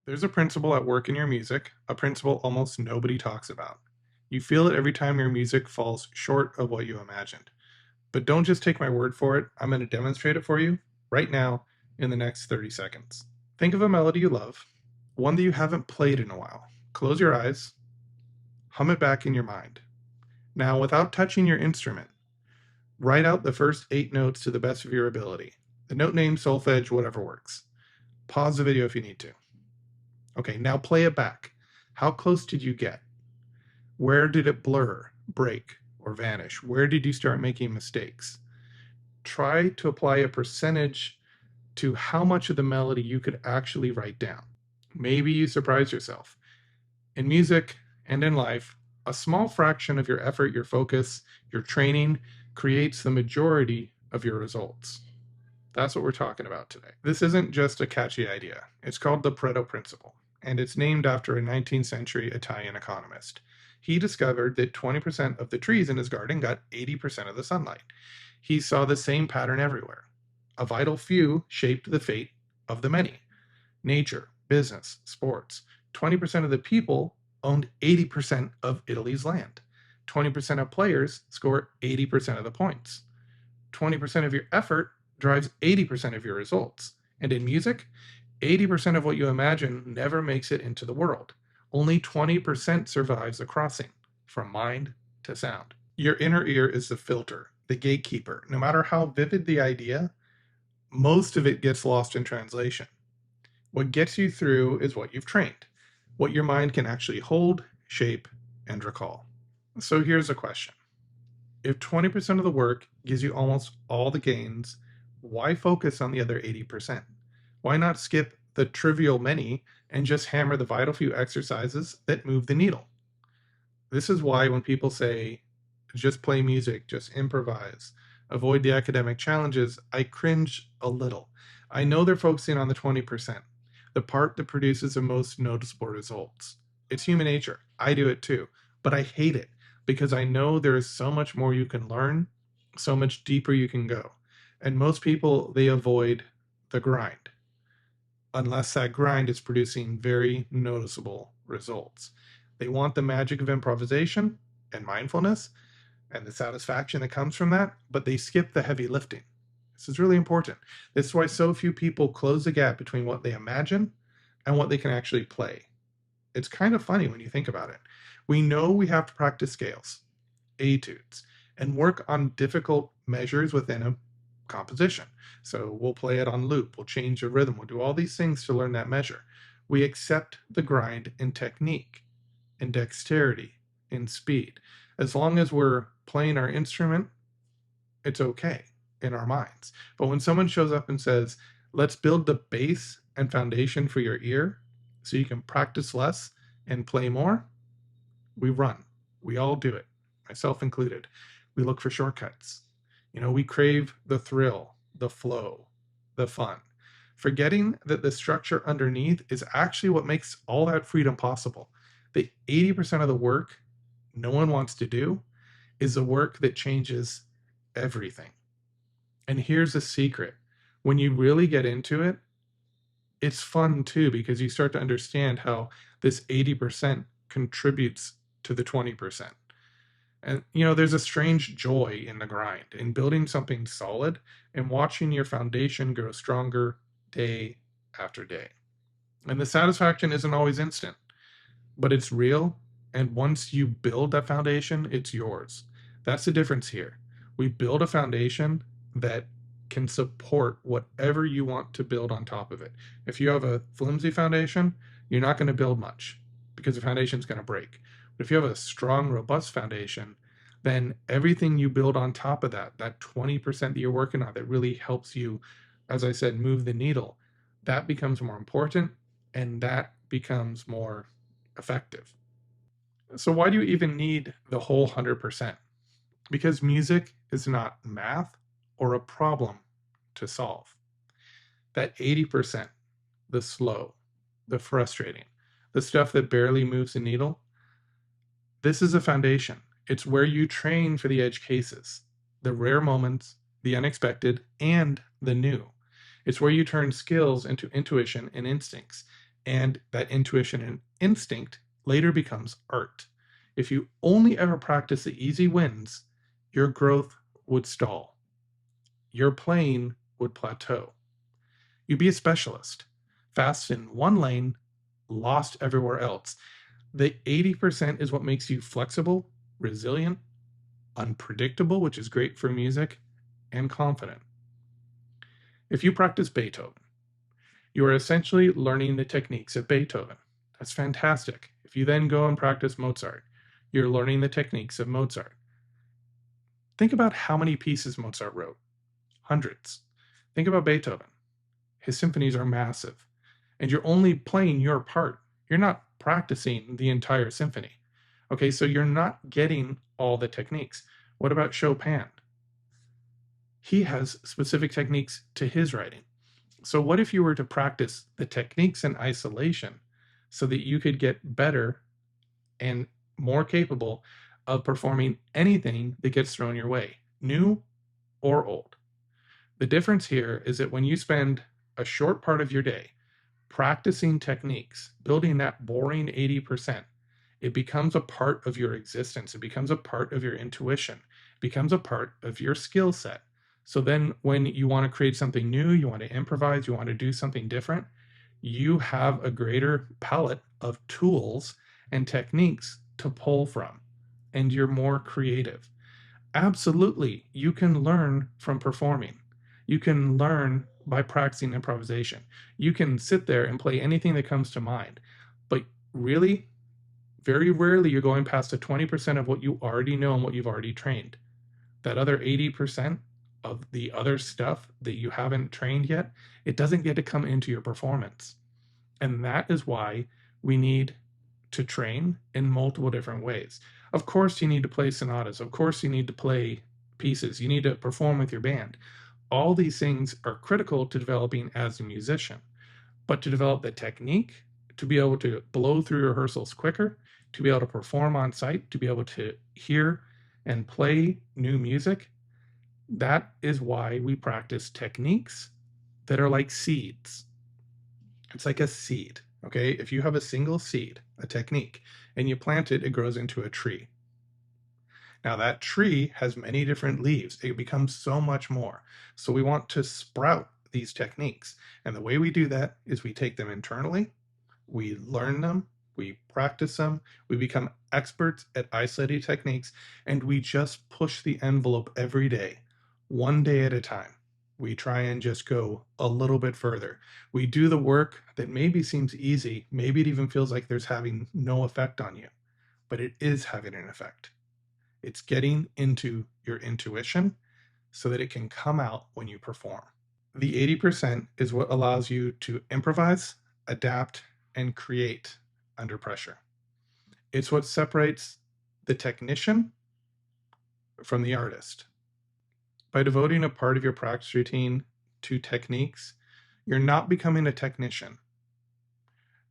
There's a principle at work in your music, a principle almost nobody talks about. You feel it every time your music falls short of what you imagined. But don't just take my word for it. I'm going to demonstrate it for you right now in the next 30 seconds. Think of a melody you love, one that you haven't played in a while. Close your eyes, hum it back in your mind. Now, without touching your instrument, write out the first 8 notes to the best of your ability. The note name, solfege, whatever works. Pause the video if you need to. Okay, now play it back. How close did you get? Where did it blur, break, or vanish? Where did you start making mistakes? Try to apply a percentage to how much of the melody you could actually write down. Maybe you surprise yourself. In music and in life, a small fraction of your effort, your focus, your training creates the majority of your results. That's what we're talking about today. This isn't just a catchy idea. It's called the Pareto Principle, and it's named after a 19th century Italian economist. He discovered that 20% of the trees in his garden got 80% of the sunlight. He saw the same pattern everywhere. A vital few shaped the fate of the many. Nature, business, sports. 20% of the people owned 80% of Italy's land. 20% of players score 80% of the points. 20% of your effort drives 80% of your results. And in music, 80% of what you imagine never makes it into the world. Only 20% survives the crossing from mind to sound. Your inner ear is the filter, the gatekeeper. No matter how vivid the idea, most of it gets lost in translation. What gets you through is what you've trained, what your mind can actually hold, shape, and recall. So here's a question. If 20% of the work gives you almost all the gains, why focus on the other 80%? Why not skip the trivial many and just hammer the vital few exercises that move the needle? This is why when people say, just play music, just improvise, avoid the academic challenges, I cringe a little. I know they're focusing on the 20%, the part that produces the most noticeable results. It's human nature. I do it too, but I hate it because I know there is so much more you can learn, so much deeper you can go. And most people, they avoid the grind unless that grind is producing very noticeable results. They want the magic of improvisation and mindfulness and the satisfaction that comes from that, but they skip the heavy lifting. This is really important. This is why so few people close the gap between what they imagine and what they can actually play. It's kind of funny when you think about it. We know we have to practice scales, etudes, and work on difficult measures within a composition. So we'll play it on loop, we'll change the rhythm, we'll do all these things to learn that measure. We accept the grind in technique, in dexterity, in speed. As long as we're playing our instrument, it's okay in our minds. But when someone shows up and says, let's build the base and foundation for your ear so you can practice less and play more, we run. We all do it, myself included. We look for shortcuts. We crave the thrill, the flow, the fun, forgetting that the structure underneath is actually what makes all that freedom possible. The 80% of the work no one wants to do is the work that changes everything. And here's the secret. When you really get into it, it's fun too, because you start to understand how this 80% contributes to the 20%. And, there's a strange joy in the grind, in building something solid and watching your foundation grow stronger day after day. And the satisfaction isn't always instant, but it's real. And once you build that foundation, it's yours. That's the difference here. We build a foundation that can support whatever you want to build on top of it. If you have a flimsy foundation, you're not going to build much because the foundation is going to break. But if you have a strong, robust foundation, then everything you build on top of that 20% that you're working on that really helps you, as I said, move the needle, that becomes more important and that becomes more effective. So why do you even need the whole 100%? Because music is not math or a problem to solve. That 80%, the slow, the frustrating, the stuff that barely moves the needle, this is a foundation. It's where you train for the edge cases, the rare moments, the unexpected, and the new. It's where you turn skills into intuition and instincts. And that intuition and instinct later becomes art. If you only ever practice the easy wins, your growth would stall. Your playing would plateau. You'd be a specialist, fast in one lane, lost everywhere else. The 80% is what makes you flexible, resilient, unpredictable, which is great for music, and confident. If you practice Beethoven, you are essentially learning the techniques of Beethoven. That's fantastic. If you then go and practice Mozart, you're learning the techniques of Mozart. Think about how many pieces Mozart wrote. Hundreds. Think about Beethoven. His symphonies are massive, and you're only playing your part. You're not practicing the entire symphony. Okay, so you're not getting all the techniques. What about Chopin? He has specific techniques to his writing. So what if you were to practice the techniques in isolation so that you could get better and more capable of performing anything that gets thrown your way, new or old? The difference here is that when you spend a short part of your day practicing techniques, building that boring 80%, it becomes a part of your existence. It becomes a part of your intuition. It becomes a part of your skill set. So then when you want to create something new, you want to improvise, you want to do something different, you have a greater palette of tools and techniques to pull from, and you're more creative. Absolutely, you can learn from performing. You can learn by practicing improvisation. You can sit there and play anything that comes to mind. But really, very rarely you're going past the 20% of what you already know and what you've already trained. That other 80% of the other stuff that you haven't trained yet, it doesn't get to come into your performance. And that is why we need to train in multiple different ways. Of course, you need to play sonatas. Of course, you need to play pieces. You need to perform with your band. All these things are critical to developing as a musician. But to develop the technique, to be able to blow through rehearsals quicker, to be able to perform on site, to be able to hear and play new music, that is why we practice techniques that are like seeds. It's like a seed, okay? If you have a single seed, a technique, and you plant it, it grows into a tree. Now that tree has many different leaves. It becomes so much more. So we want to sprout these techniques. And the way we do that is we take them internally, we learn them, we practice them, we become experts at isolating techniques, and we just push the envelope every day, one day at a time. We try and just go a little bit further. We do the work that maybe seems easy, maybe it even feels like there's having no effect on you, but it is having an effect. It's getting into your intuition so that it can come out when you perform. The 80% is what allows you to improvise, adapt, and create under pressure. It's what separates the technician from the artist. By devoting a part of your practice routine to techniques, you're not becoming a technician.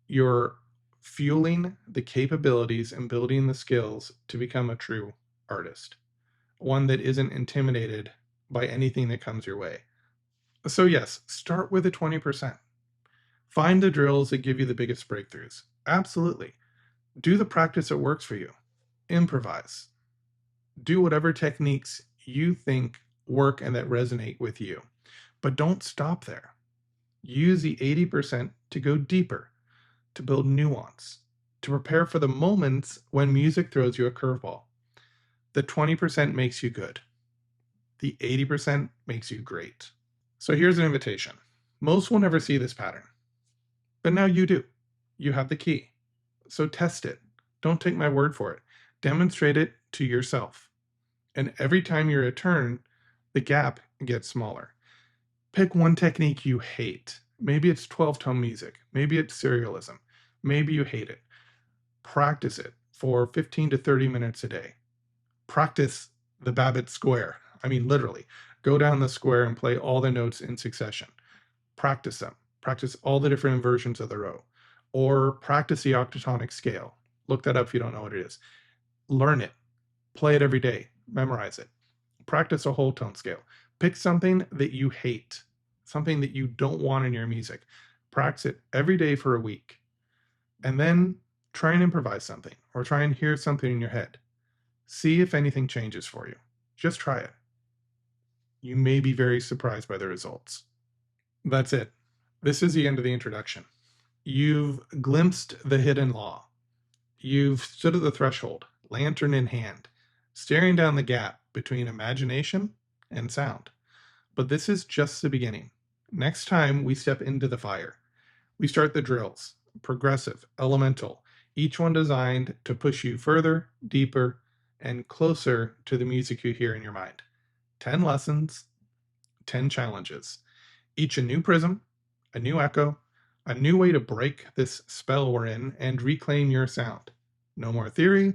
You're fueling the capabilities and building the skills to become a true artist, one that isn't intimidated by anything that comes your way. So yes, start with the 20%. Find the drills that give you the biggest breakthroughs. Absolutely. Do the practice that works for you. Improvise. Do whatever techniques you think work and that resonate with you. But don't stop there. Use the 80% to go deeper, to build nuance, to prepare for the moments when music throws you a curveball. The 20% makes you good. The 80% makes you great. So here's an invitation. Most will never see this pattern, but now you do. You have the key. So test it. Don't take my word for it. Demonstrate it to yourself. And every time you return, the gap gets smaller. Pick one technique you hate. Maybe it's 12-tone music. Maybe it's serialism. Maybe you hate it. Practice it for 15 to 30 minutes a day. Practice the Babbitt square. I mean, literally. Go down the square and play all the notes in succession. Practice them. Practice all the different inversions of the row. Or practice the octatonic scale. Look that up if you don't know what it is. Learn it. Play it every day. Memorize it. Practice a whole tone scale. Pick something that you hate, something that you don't want in your music. Practice it every day for a week. And then try and improvise something or try and hear something in your head. See if anything changes for you. Just try it. You may be very surprised by the results. That's it. This is the end of the introduction. You've glimpsed the hidden law. You've stood at the threshold, lantern in hand, staring down the gap between imagination and sound. But this is just the beginning. Next time we step into the fire, we start the drills, progressive, elemental, each one designed to push you further, deeper, and closer to the music you hear in your mind. 10 lessons, 10 challenges, each a new prism, a new echo, a new way to break this spell we're in and reclaim your sound. No more theory,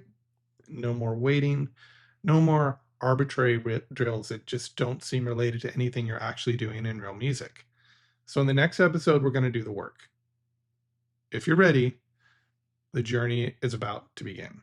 no more waiting, no more arbitrary drills that just don't seem related to anything you're actually doing in real music. So in the next episode, we're going to do the work. If you're ready, the journey is about to begin.